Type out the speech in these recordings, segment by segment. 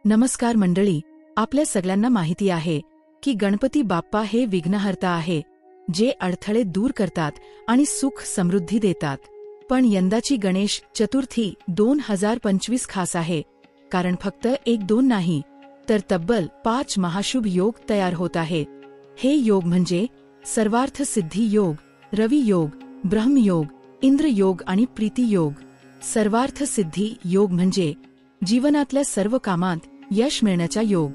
नमस्कार मंडळी, आपल्या सगळ्यांना माहिती आहे की गणपती बाप्पा हे विघ्नहर्ता आहे, जे अडथळे दूर करतात आणि सुख समृद्धी देतात. पण यंदाची गणेश चतुर्थी 2025 खास आहे, कारण फक्त 1-2 नाही, तर तब्बल 5 महाशुभ योग तयार होत आहेत. हे योग म्हणजे सर्वार्थ सिद्धी योग, रवी योग, ब्रह्मयोग, इंद्र योग आणि प्रीती योग. सर्वार्थ सिद्धी योग म्हणजे जीवनातल्या सर्व कामात यश मिळण्याचा योग.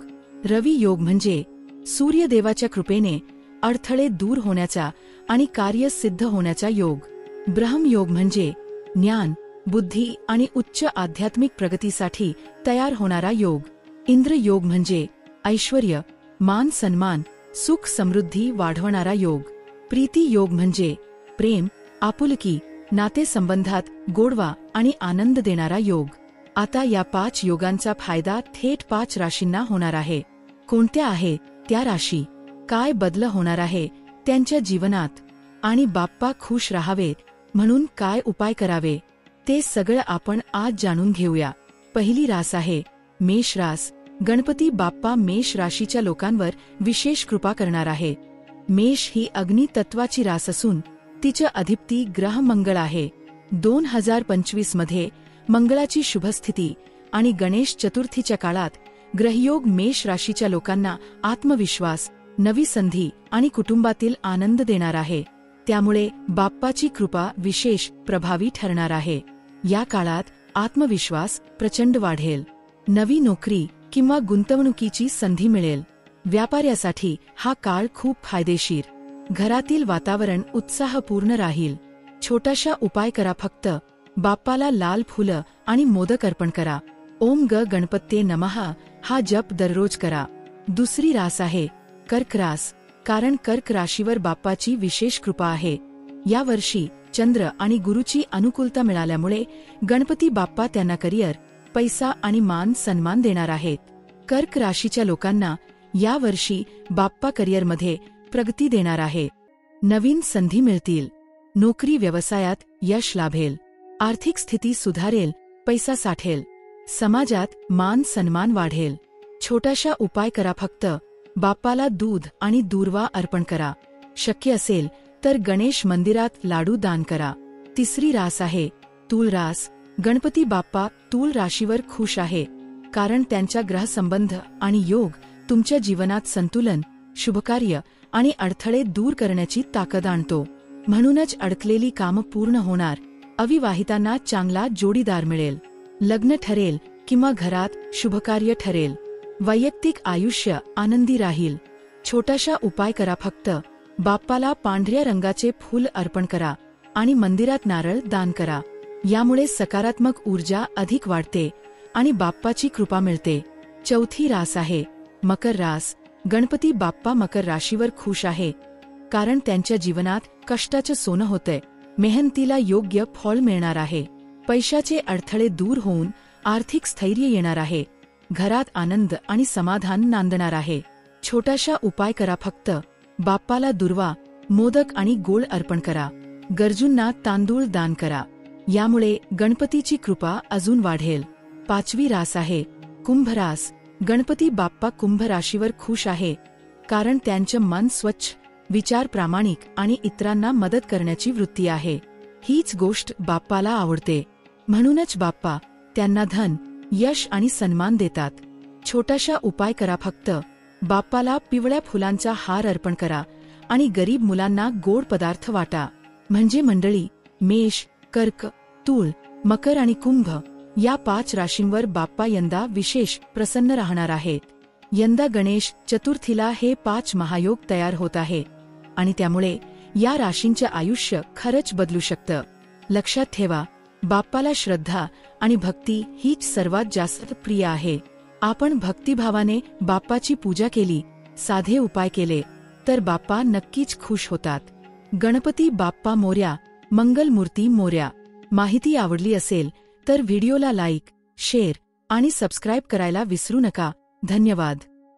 रवी योग म्हणजे सूर्यदेवाच्या कृपेने अडथळे दूर होण्याचा आणि कार्य सिद्ध होण्याचा योग. ब्रह्मयोग म्हणजे ज्ञान, बुद्धी आणि उच्च आध्यात्मिक प्रगतीसाठी तयार होणारा योग. इंद्र योग म्हणजे ऐश्वर्य, मान सन्मान, सुख समृद्धी वाढवणारा योग. प्रीती योग म्हणजे प्रेम, आपुलकी, नातेसंबंधात गोडवा आणि आनंद देणारा योग. आता या 5 योगांचा फायदा थेट 5 राशींना होणार आहे. कोणत्या आहे त्या राशी, काय बदल होणार आहे त्यांच्या जीवनात, आणि बाप्पा खुश राहावेत म्हणून काय उपाय करावे, ते सगळं आपण आज जाणून घेऊया. पहिली रास आहे मेष रास. गणपती बाप्पा मेष राशीच्या लोकांवर विशेष कृपा करणार आहे. मेष ही अग्नी तत्वाची रास असून तिचं अधिपती ग्रह मंगळ आहे. 2025 मध्ये मंगळाची शुभस्थिती आणि गणेश चतुर्थीच्या काळात ग्रहयोग मेष राशीच्या लोकांना आत्मविश्वास, नवी संधी आणि कुटुंबातील आनंद देणार आहे. त्यामुळे बाप्पाची कृपा विशेष प्रभावी ठरणार आहे. या काळात आत्मविश्वास प्रचंड वाढेल. नवी नोकरी किंवा गुंतवणुकीची संधी मिळेल. व्यापाऱ्यासाठी हा काळ खूप फायदेशीर. घरातील वातावरण उत्साहपूर्ण राहील. छोटासा उपाय करा, फक्त बाप्पाला लाल फुलं आणि मोदक अर्पण करा. ओम गणपत्ये नमः हा जप दररोज करा. दुसरी रास आहे कर्क रास. कारण कर्क राशीवर बाप्पाची विशेष कृपा आहे. या वर्षी चंद्र आणि गुरुची अनुकूलता मिळाल्यामुळे गणपती बाप्पा त्यांना करिअर, पैसा आणि मान सन्मान देणार आहेत. कर्क राशीच्या लोकांना या वर्षी बाप्पा करिअरमध्ये प्रगती देणार आहे. नवीन संधी मिळतील. नोकरी व्यवसायात यश लाभेल. आर्थिक स्थिती सुधारेल, पैसा साठेल. समाजात मान सन्मान वाढेल. छोटासा उपाय करा, फक्त बाप्पाला दूध आणि दूर्वा अर्पण करा. शक्य असेल तर गणेश मंदिरात लाडू दान करा. तिसरी रास आहे तूळ रास. गणपती बाप्पा तूळ राशीवर खुश आहे, कारण त्यांच्या ग्रहसंबंध आणि योग तुमच्या जीवनात संतुलन, शुभकार्य आणि अडथळे दूर करण्याची ताकद आणतो. म्हणूनच अडकलेली कामं पूर्ण होणार. अविवाहितांना चांगला जोडीदार मिळेल. लग्न ठरेल किंवा घरात शुभकार्य ठरेल. वैयक्तिक आयुष्य आनंदी राहील. छोटासा उपाय करा, फक्त बाप्पाला पांढऱ्या रंगाचे फूल अर्पण करा आणि मंदिरात नारळ दान करा. यामुळे सकारात्मक ऊर्जा अधिक वाढते आणि बाप्पाची कृपा मिळते. चौथी रास आहे मकर रास. गणपती बाप्पा मकर राशीवर खुश आहे, कारण त्यांच्या जीवनात कष्टाचं सोनं होतंय. मेहनतीला योग्य फळ मिळणार आहे. पैशाचे अडथळे दूर होऊन आर्थिक स्थैर्य येणार आहे. घरात आनंद आणि समाधान नांदणार आहे. छोटासा उपाय करा, फक्त बाप्पाला दुर्वा, मोदक आणि गोळ अर्पण करा. गरजूंना तांदूळ दान करा. यामुळे गणपतीची कृपा अजून वाढेल. पाचवी रास आहे कुंभ रास. गणपती बाप्पा कुंभ राशीवर खुश आहे, कारण त्यांचं मन स्वच्छ, विचार प्रामाणिक आणि इतरांना मदत करण्याची वृत्ती आहे. हीच गोष्ट बाप्पाला आवडते. म्हणूनच बाप्पा त्यांना धन, यश आणि सन्मान देतात. छोटासा उपाय करा, फक्त बाप्पाला पिवळ्या फुलांचा हार अर्पण करा आणि गरीब मुलांना गोड पदार्थ वाटा. म्हणजे मंडळी, मेष, कर्क, तूळ, मकर आणि कुंभ या 5 राशींवर बाप्पा यंदा विशेष प्रसन्न राहणार आहेत. यंदा गणेश चतुर्थीला हे 5 महायोग तयार होत आहे आणि त्यामुळे या राशींचं आयुष्य खरंच बदलू शकतं. लक्षात ठेवा, बाप्पाला श्रद्धा आणि भक्ती हीच सर्वात जास्त प्रिय आहे. आपण भक्तिभावाने बाप्पाची पूजा केली, साधे उपाय केले, तर बाप्पा नक्कीच खुश होतात. गणपती बाप्पा मोरया, मंगलमूर्ती मोरया. माहिती आवडली असेल तर व्हिडिओला लाईक, शेअर आणि सबस्क्राईब करायला विसरू नका. धन्यवाद.